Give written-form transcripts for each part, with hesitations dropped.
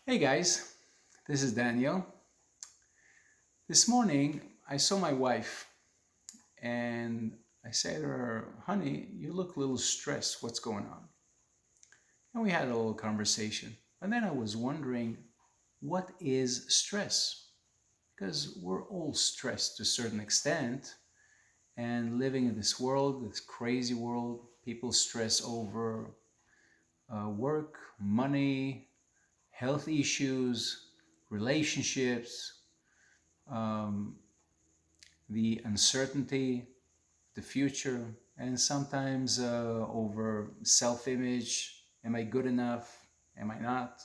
Hey guys, this is Daniel. This morning I saw my wife and I said to her, honey, you look a little stressed. What's going on? And we had a little conversation. And then I was wondering, what is stress? Because we're all stressed to a certain extent. And living in this world, this crazy world, people stress over work, money, health issues, relationships, um, the uncertainty, the future, and sometimes over self image. Am I good enough? Am I not?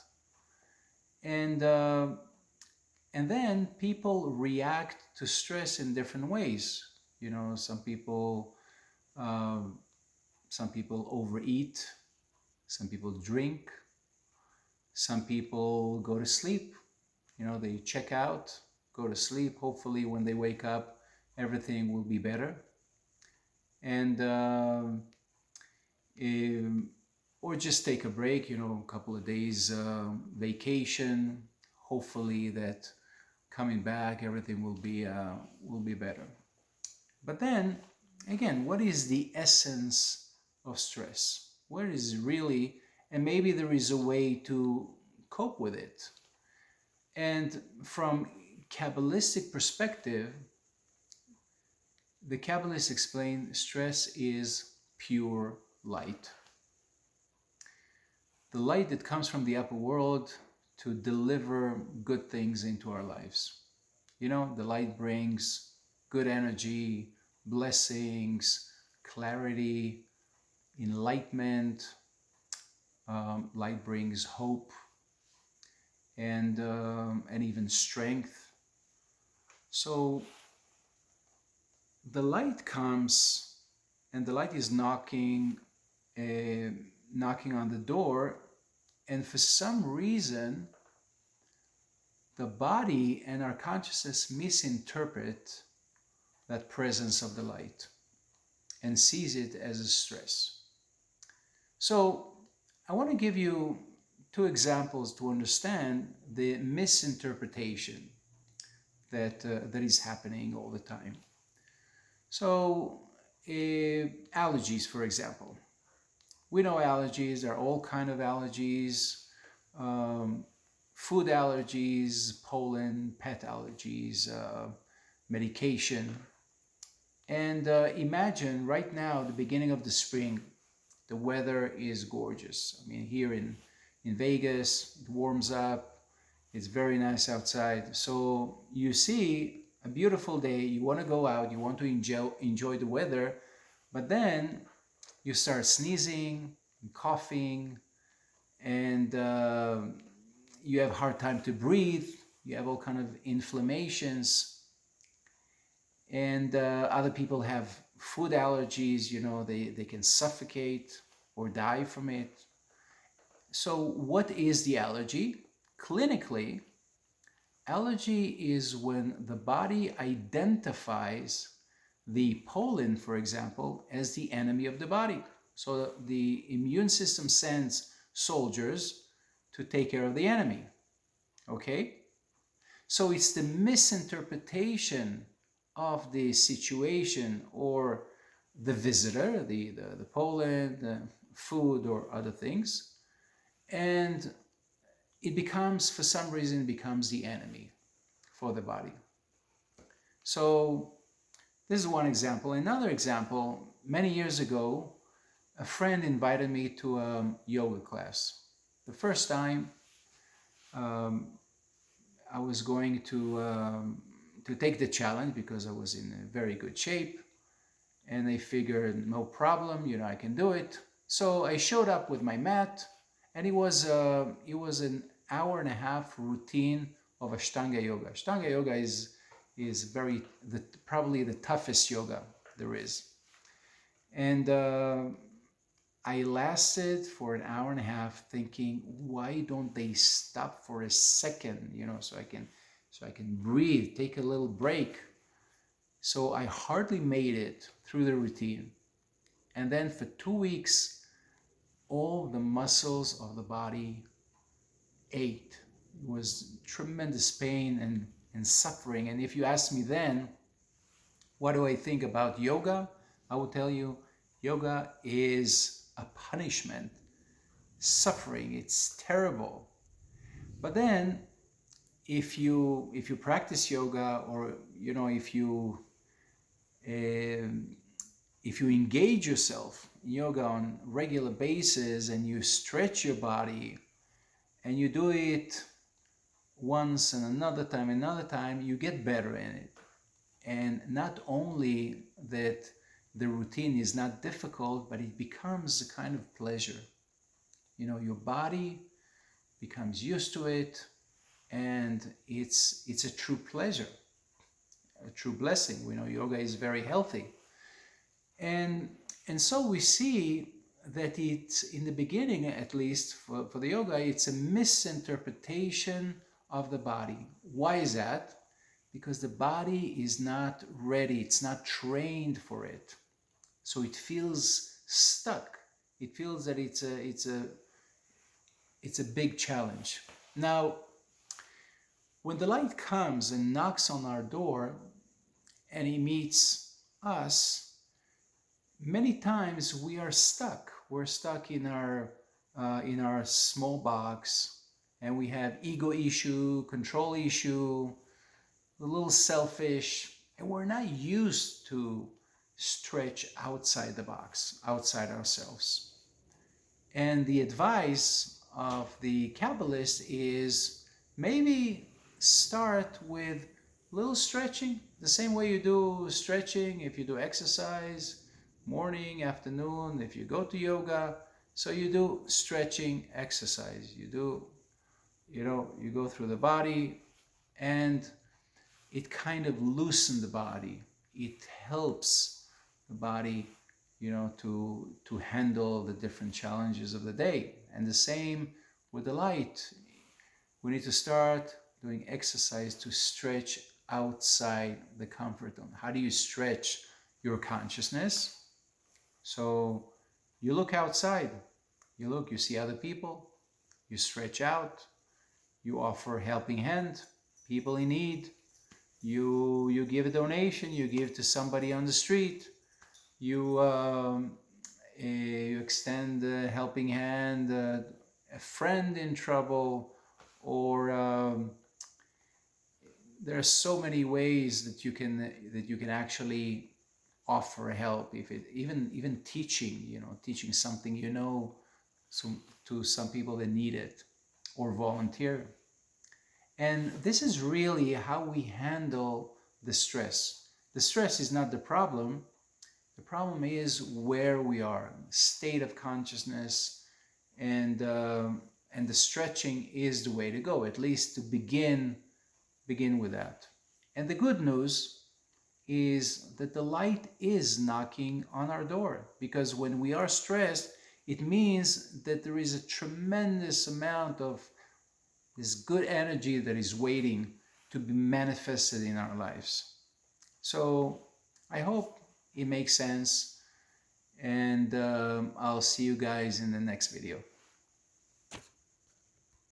And, uh, and then people react to stress in different ways. You know, uh, some people overeat, some people drink, some people go to sleep. You know, they check out, go to sleep. Hopefully, when they wake up, everything will be better. And um, or just take a break, you know, a couple of days vacation. Hopefully that coming back everything will be better. But then again, what is the essence of stress? What is really, and maybe there is a way to cope with it. And from Kabbalistic perspective, the Kabbalists explain stress is pure light, the light that comes from the upper world to deliver good things into our lives. You know, the light brings good energy, blessings, clarity, enlightenment. Light brings hope and even strength. So the light comes, and the light is uh, knocking on the door, and for some reason the body and our consciousness misinterpret that presence of the light and sees it as a stress. So I want to give you two examples to understand the misinterpretation that is happening all the time. So allergies, for example. We know allergies. There are all kind of allergies. Um, Food allergies, pollen, pet allergies, medication. And imagine right now, the beginning of the spring, the weather is gorgeous. I mean, here in Vegas, it warms up, it's very nice outside. So you see a beautiful day, you want to go out, you want to enjoy the weather, but then you start sneezing, coughing, and you have a hard time to breathe, you have all kind of inflammations, and other people have food allergies, you know, they can suffocate or die from it. So what is the allergy? Clinically, allergy is when the body identifies the pollen, for example, as the enemy of the body. So the immune system sends soldiers to take care of the enemy. Okay? So it's the misinterpretation of the situation or the visitor, the pollen, the food, or other things. And it becomes, for some reason, becomes the enemy for the body. So this is one example. Another example, many years ago, a friend invited me to a yoga class. The first time, um, I was going to take the challenge because I was in a very good shape, and I figured no problem, you know, I can do it. So I showed up with my mat, and it was an hour and a half routine of Ashtanga yoga. Ashtanga yoga is probably the toughest yoga there is, and I lasted for an hour and a half thinking, why don't they stop for a second, you know, so I can breathe, take a little break. So I hardly made it through the routine. And then for 2 weeks, all the muscles of the body ached. It was tremendous pain and suffering. And if you ask me then, what do I think about yoga? I will tell you, yoga is a punishment, suffering. It's terrible. But then, if you practice yoga, or if you engage yourself in yoga on a regular basis, and you stretch your body, and you do it once and another time, you get better in it. And not only that, the routine is not difficult, but it becomes a kind of pleasure. Your body becomes used to it, and it's a true pleasure, a true blessing. We know yoga is very healthy. And so we see that it's, in the beginning at least, for the yoga, it's a misinterpretation of the body. Why is that? Because the body is not ready, it's not trained for it. So it feels stuck. It feels that it's a big challenge. Now, when the light comes and knocks on our door and he meets us, many times we are stuck. We're stuck in our small box, and we have ego issue, control issue, a little selfish, and we're not used to stretch outside the box, outside ourselves. And the advice of the Kabbalist is, maybe start with little stretching, the same way you do stretching if you do exercise, morning, afternoon, if you go to yoga. So you do stretching exercise, you go through the body, and it kind of loosens the body. It helps the body, to handle the different challenges of the day. And the same with the light. We need to start doing exercise to stretch outside the comfort zone. How do you stretch your consciousness? So you look outside, you see other people, you stretch out, you offer a helping hand, people in need, you give a donation, you give to somebody on the street, you extend a helping hand, a friend in trouble, or there are so many ways that you can actually offer help. If it even teaching something, to some people that need it, or volunteer. And this is really how we handle the stress. The stress is not the problem. The problem is where we are, state of consciousness, and the stretching is the way to go, at least to begin with that. And the good news is that the light is knocking on our door, because when we are stressed, it means that there is a tremendous amount of this good energy that is waiting to be manifested in our lives. So I hope it makes sense, and I'll see you guys in the next video.